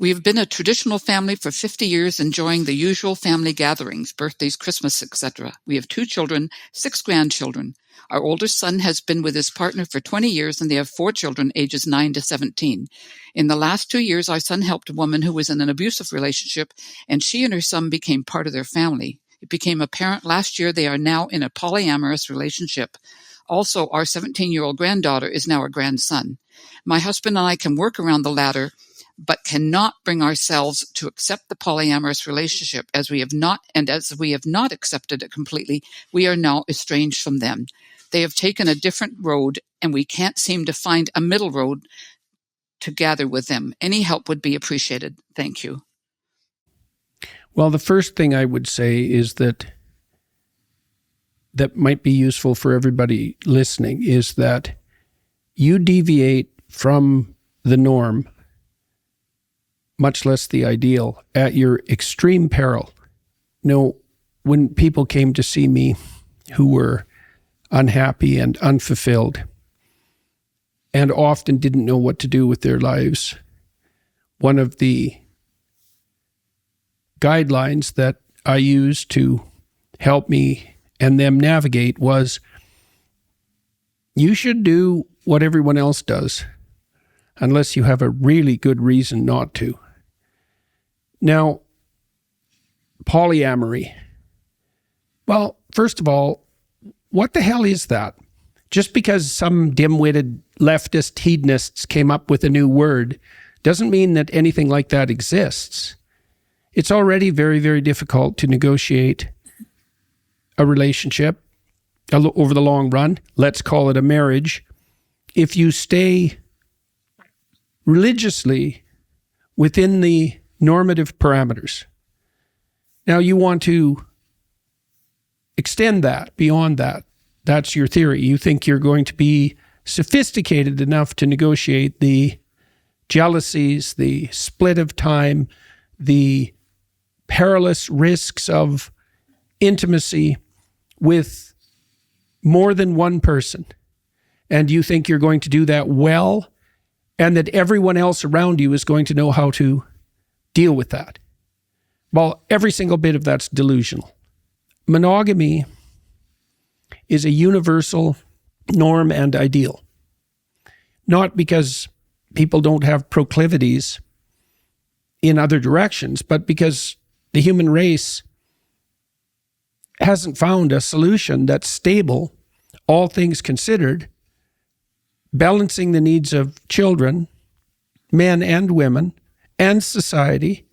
We have been a traditional family for 50 years, enjoying the usual family gatherings, birthdays, Christmas, etc. We have 2 children, 6 grandchildren. Our oldest son has been with his partner for 20 years, and they have 4 children, ages 9 to 17. In the last 2 years, our son helped a woman who was in an abusive relationship, and she and her son became part of their family. It became apparent last year they are now in a polyamorous relationship. Also, our 17-year-old granddaughter is now our grandson. My husband and I can work around the latter, but cannot bring ourselves to accept the polyamorous relationship as we have not accepted it completely. We are now estranged from them. They have taken a different road, and we can't seem to find a middle road to gather with them. Any help would be appreciated. Thank you. Well, the first thing I would say is that might be useful for everybody listening is that you deviate from the norm, much less the ideal, at your extreme peril. When people came to see me who were unhappy and unfulfilled and often didn't know what to do with their lives, one of the guidelines that I used to help me and them navigate was, you should do what everyone else does unless you have a really good reason not to. Now, polyamory. Well, first of all, what the hell is that? Just because some dim-witted leftist hedonists came up with a new word doesn't mean that anything like that exists. It's already very, very difficult to negotiate a relationship over the long run. Let's call it a marriage. If you stay religiously within the normative parameters. Now you want to extend that beyond that. That's your theory. You think you're going to be sophisticated enough to negotiate the jealousies, the split of time, the perilous risks of intimacy with more than one person. And you think you're going to do that well, and that everyone else around you is going to know how to deal with that. Well, every single bit of that's delusional. Monogamy is a universal norm and ideal. Not because people don't have proclivities in other directions, but because the human race hasn't found a solution that's stable, all things considered, balancing the needs of children, men and women, and society.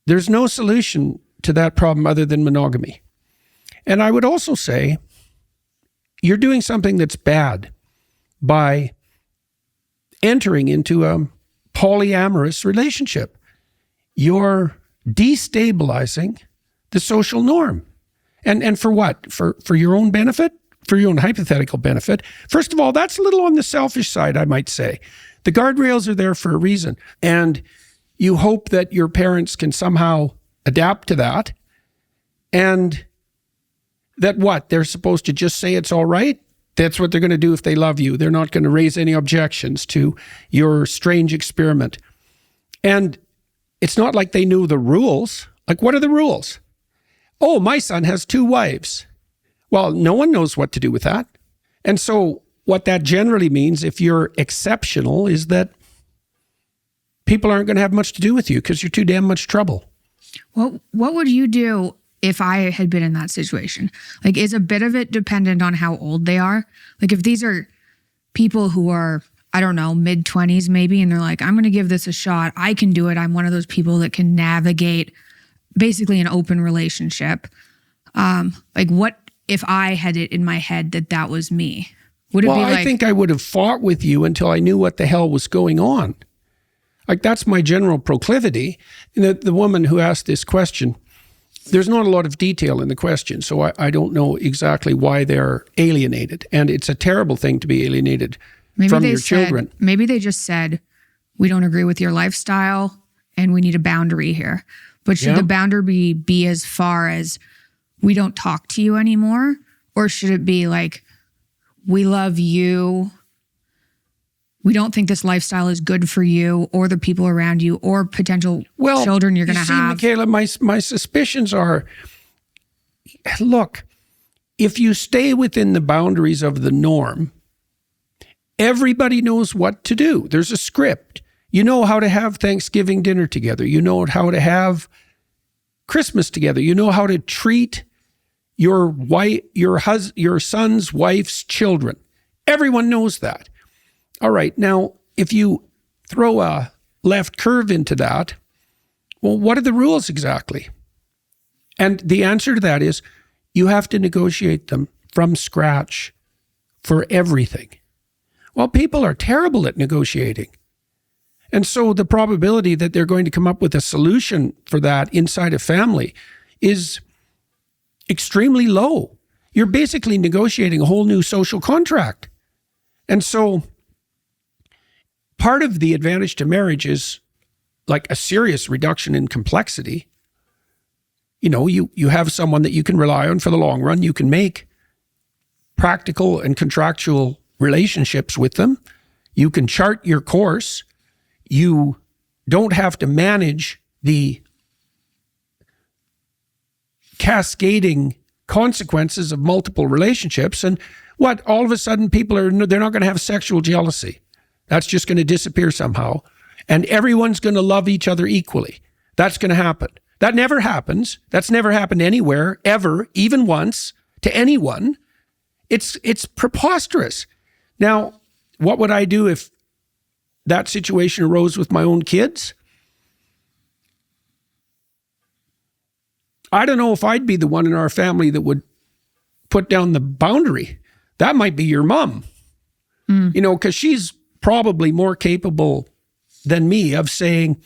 There's no solution to that problem other than monogamy. And I would also say, you're doing something that's bad by entering into a polyamorous relationship. You're destabilizing the social norm. And for what? For your own benefit? For your own hypothetical benefit? First of all, that's a little on the selfish side, I might say. The guardrails are there for a reason. And you hope that your parents can somehow adapt to that. And that what? They're supposed to just say it's all right? That's what they're going to do if they love you. They're not going to raise any objections to your strange experiment. And it's not like they knew the rules. Like, what are the rules? Oh, my son has 2 wives. Well, no one knows what to do with that. And so what that generally means, if you're exceptional, is that people aren't going to have much to do with you because you're too damn much trouble. What would you do if I had been in that situation? Like, is a bit of it dependent on how old they are? Like, if these are people who are, I don't know, mid-20s maybe, and they're like, I'm going to give this a shot. I can do it. I'm one of those people that can navigate basically an open relationship. Like, what if I had it in my head that was me? Would it be like... I think I would have fought with you until I knew what the hell was going on. Like, that's my general proclivity. And the woman who asked this question, there's not a lot of detail in the question, so I don't know exactly why they're alienated. And it's a terrible thing to be alienated from your children. Maybe they just said, we don't agree with your lifestyle and we need a boundary here. But should the boundary be as far as we don't talk to you anymore? Or should it be like, we love you, we don't think this lifestyle is good for you or the people around you or potential children you're going to have. Michaela, my suspicions are, look, if you stay within the boundaries of the norm, everybody knows what to do. There's a script. You know how to have Thanksgiving dinner together. You know how to have Christmas together. You know how to treat your son's wife's children. Everyone knows that. All right, now, if you throw a left curve into that, well, what are the rules exactly? And the answer to that is you have to negotiate them from scratch for everything. Well, people are terrible at negotiating. And so the probability that they're going to come up with a solution for that inside a family is extremely low. You're basically negotiating a whole new social contract. And so part of the advantage to marriage is like a serious reduction in complexity. You know, you have someone that you can rely on for the long run. You can make practical and contractual relationships with them. You can chart your course. You don't have to manage the cascading consequences of multiple relationships. And all of a sudden they're not going to have sexual jealousy. That's just going to disappear somehow. And everyone's going to love each other equally. That's going to happen. That never happens. That's never happened anywhere, ever, even once, to anyone. It's preposterous. Now, what would I do if that situation arose with my own kids? I don't know if I'd be the one in our family that would put down the boundary. That might be your mom, you know, because she's probably more capable than me of saying,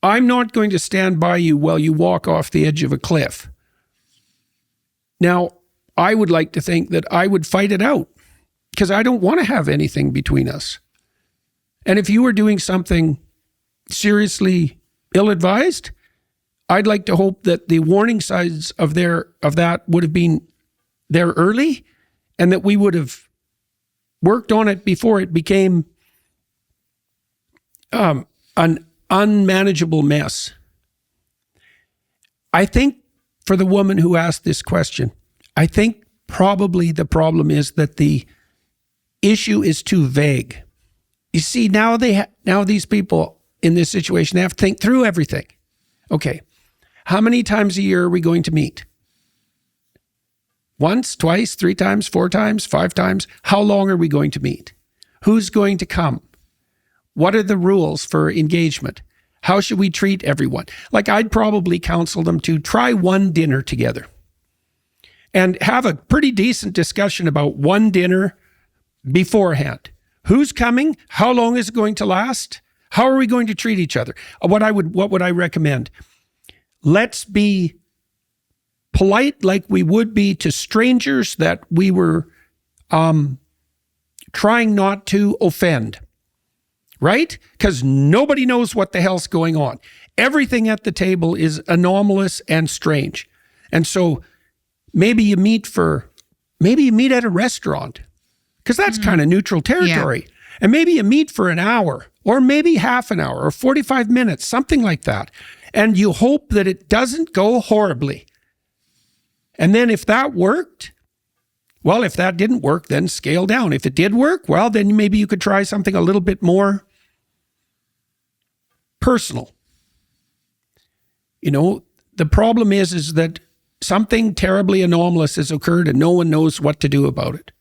I'm not going to stand by you while you walk off the edge of a cliff. Now, I would like to think that I would fight it out because I don't want to have anything between us. And if you were doing something seriously ill-advised, I'd like to hope that the warning signs of that would have been there early and that we would have worked on it before it became an unmanageable mess. I think for the woman who asked this question, I think probably the problem is that the issue is too vague. You see, now these people in this situation, they have to think through everything. Okay, how many times a year are we going to meet? Once, twice, 3 times, 4 times, 5 times? How long are we going to meet? Who's going to come? What are the rules for engagement? How should we treat everyone? Like, I'd probably counsel them to try one dinner together and have a pretty decent discussion about one dinner beforehand. Who's coming? How long is it going to last? How are we going to treat each other? What would I recommend? Let's be polite like we would be to strangers that we were trying not to offend, right? Because nobody knows what the hell's going on. Everything at the table is anomalous and strange. And so maybe you meet at a restaurant, because that's kind of neutral territory. Yeah. And maybe you meet for an hour or maybe half an hour or 45 minutes, something like that. And you hope that it doesn't go horribly. And then if that worked, well, if that didn't work, then scale down. If it did work, well, then maybe you could try something a little bit more personal. You know, the problem is that something terribly anomalous has occurred and no one knows what to do about it.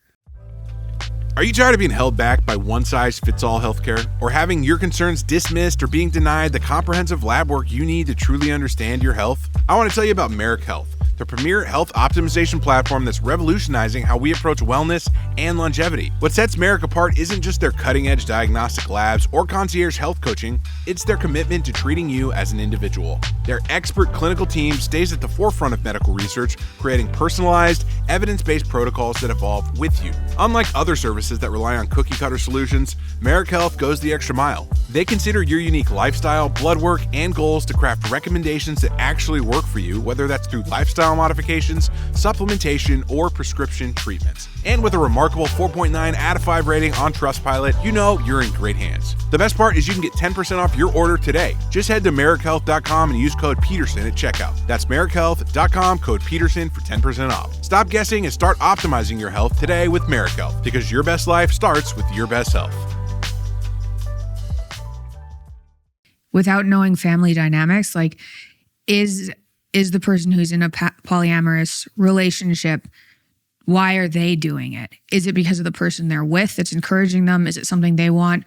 Are you tired of being held back by one-size-fits-all healthcare, or having your concerns dismissed, or being denied the comprehensive lab work you need to truly understand your health? I want to tell you about Marek Health, the premier health optimization platform that's revolutionizing how we approach wellness and longevity. What sets Marek apart isn't just their cutting-edge diagnostic labs or concierge health coaching, it's their commitment to treating you as an individual. Their expert clinical team stays at the forefront of medical research, creating personalized, evidence-based protocols that evolve with you. Unlike other services that rely on cookie-cutter solutions, Marek Health goes the extra mile. They consider your unique lifestyle, blood work, and goals to craft recommendations that actually work for you, whether that's through lifestyle lifestyle modifications, supplementation, or prescription treatments. And with a remarkable 4.9 out of 5 rating on Trustpilot, you know you're in great hands. The best part is you can get 10% off your order today. Just head to MarekHealth.com and use code Peterson at checkout. That's MarekHealth.com, code Peterson for 10% off. Stop guessing and start optimizing your health today with Marek Health, because your best life starts with your best health. Without knowing family dynamics, like is the person who's in a polyamorous relationship, why are they doing it? Is it because of the person they're with that's encouraging them? Is it something they want?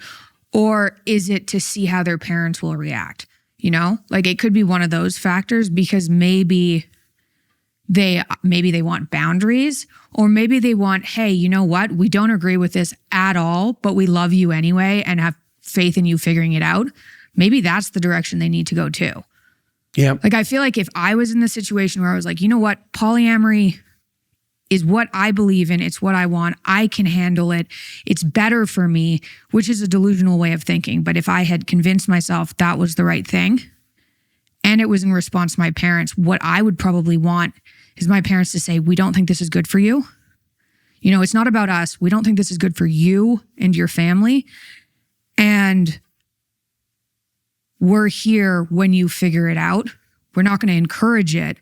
Or is it to see how their parents will react? You know, like it could be one of those factors, because maybe they want boundaries, or maybe they want, hey, you know what? We don't agree with this at all, but we love you anyway and have faith in you figuring it out. Maybe that's the direction they need to go too. Yeah. Like, I feel like if I was in the situation where I was like, you know what, polyamory is what I believe in, it's what I want, I can handle it, it's better for me, which is a delusional way of thinking. But if I had convinced myself that was the right thing, and it was in response to my parents, what I would probably want is my parents to say, we don't think this is good for you. You know, it's not about us. We don't think this is good for you and your family. And we're here when you figure it out. We're not going to encourage it.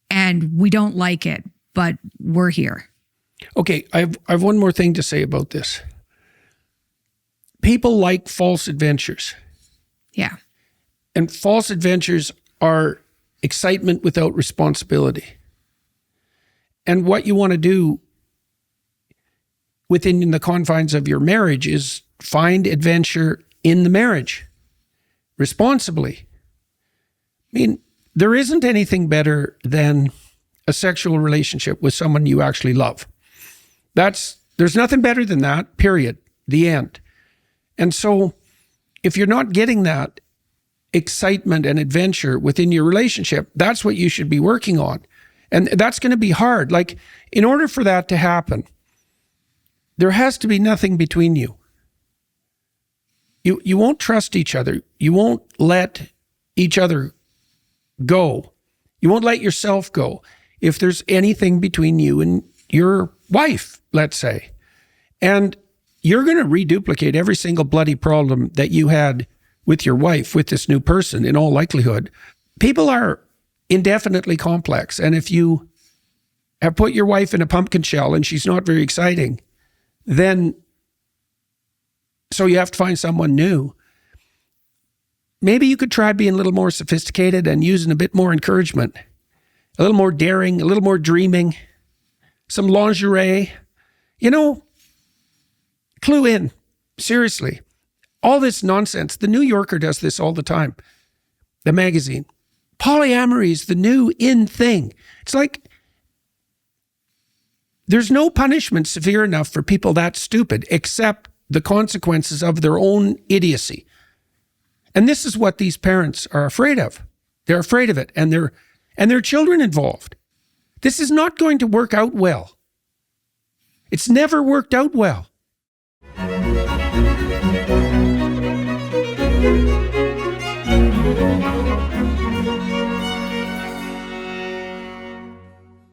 And we don't like it, but we're here. Okay, I have one more thing to say about this. People like false adventures. Yeah. And false adventures are excitement without responsibility. And what you want to do within the confines of your marriage is find adventure in the marriage responsibly. I mean, there isn't anything better than a sexual relationship with someone you actually love. There's nothing better than that, period. The end. And so if you're not getting that excitement and adventure within your relationship, that's what you should be working on. And that's going to be hard. Like, in order for that to happen, there has to be nothing between you. You won't trust each other. You won't let each other go. You won't let yourself go if there's anything between you and your wife, let's say. And you're going to reduplicate every single bloody problem that you had with your wife, with this new person, in all likelihood. People are indefinitely complex. And if you have put your wife in a pumpkin shell and she's not very exciting, then so you have to find someone new. Maybe you could try being a little more sophisticated and using a bit more encouragement, a little more daring, a little more dreaming, some lingerie. You know, clue in, seriously. All this nonsense. The New Yorker does this all the time, the magazine. Polyamory is the new in thing. It's like there's no punishment severe enough for people that stupid, except the consequences of their own idiocy. And this is what these parents are afraid of. They're afraid of it, and their children involved. This is not going to work out well. It's never worked out well.